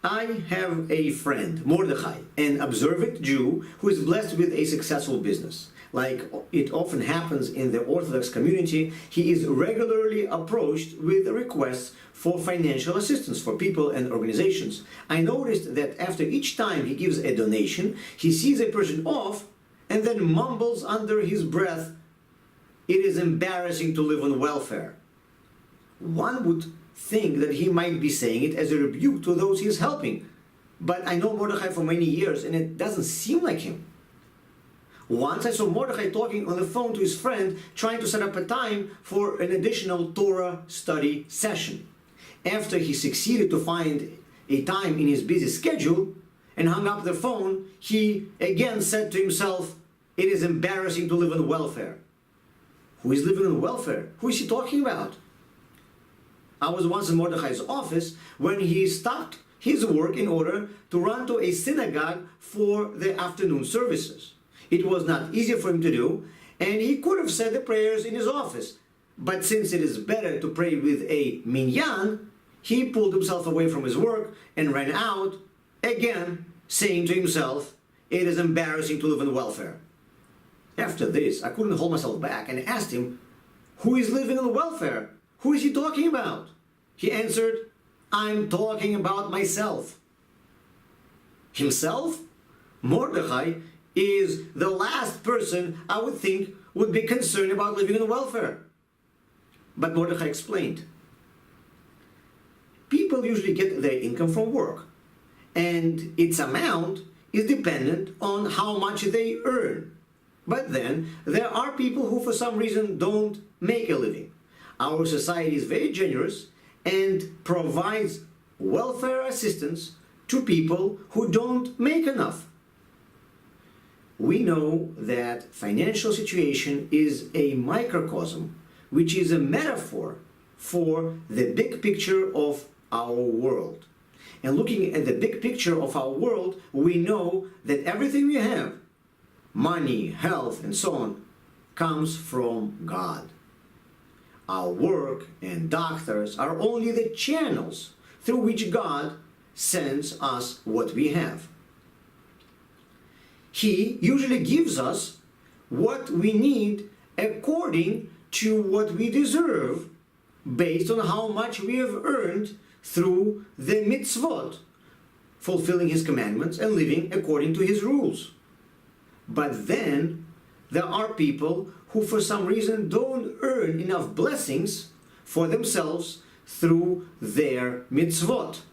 I have a friend, Mordechai, an observant Jew who is blessed with a successful business. Like it often happens in the Orthodox community, he is regularly approached with requests for financial assistance for people and organizations. I noticed that after each time he gives a donation, he sees a person off and then mumbles under his breath, "It is embarrassing to live on welfare." One would think that he might be saying it as a rebuke to those he is helping. But I know Mordechai for many years and it doesn't seem like him. Once I saw Mordechai talking on the phone to his friend, trying to set up a time for an additional Torah study session. After he succeeded to find a time in his busy schedule and hung up the phone, he again said to himself, "It is embarrassing to live on welfare." Who is living on welfare? Who is he talking about? I was once in Mordechai's office when he stopped his work in order to run to a synagogue for the afternoon services. It was not easy for him to do, and he could have said the prayers in his office. But since it is better to pray with a minyan, he pulled himself away from his work and ran out, again saying to himself, "It is embarrassing to live on welfare." After this, I couldn't hold myself back and asked him, "Who is living on welfare? Who is he talking about?" He answered, "I'm talking about myself." Himself? Mordechai is the last person I would think would be concerned about living on welfare. But Mordechai explained, people usually get their income from work, and its amount is dependent on how much they earn. But then there are people who for some reason don't make a living. Our society is very generous and provides welfare assistance to people who don't make enough. We know that financial situation is a microcosm, which is a metaphor for the big picture of our world. And looking at the big picture of our world, we know that everything we have, money, health, and so on, comes from God. Our work and doctors are only the channels through which God sends us what we have. He usually gives us what we need according to what we deserve, based on how much we have earned through the mitzvot, fulfilling His commandments and living according to His rules. But then there are people who for some reason don't earn enough blessings for themselves through their mitzvot.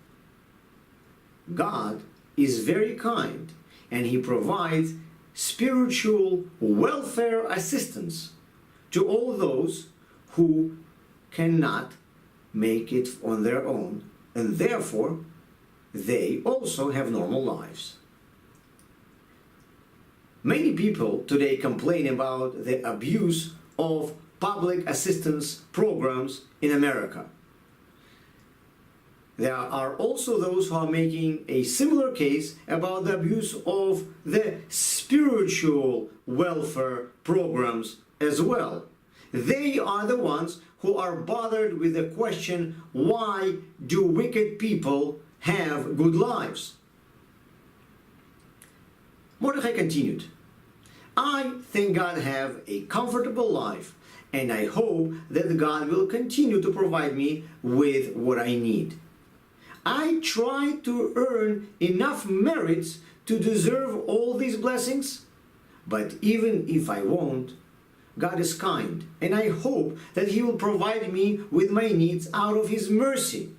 God is very kind and He provides spiritual welfare assistance to all those who cannot make it on their own, and therefore they also have normal lives. Many people today complain about the abuse of public assistance programs in America. There are also those who are making a similar case about the abuse of the spiritual welfare programs as well. They are the ones who are bothered with the question, why do wicked people have good lives? Mordechai continued, I thank God have a comfortable life, and I hope that God will continue to provide me with what I need. I try to earn enough merits to deserve all these blessings, but even if I won't, God is kind, and I hope that He will provide me with my needs out of His mercy.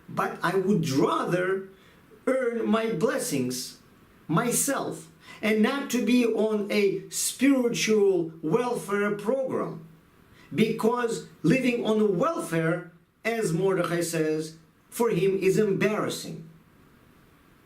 But I would rather earn my blessings myself and not to be on a spiritual welfare program, because living on welfare, as Mordechai says, for him is embarrassing.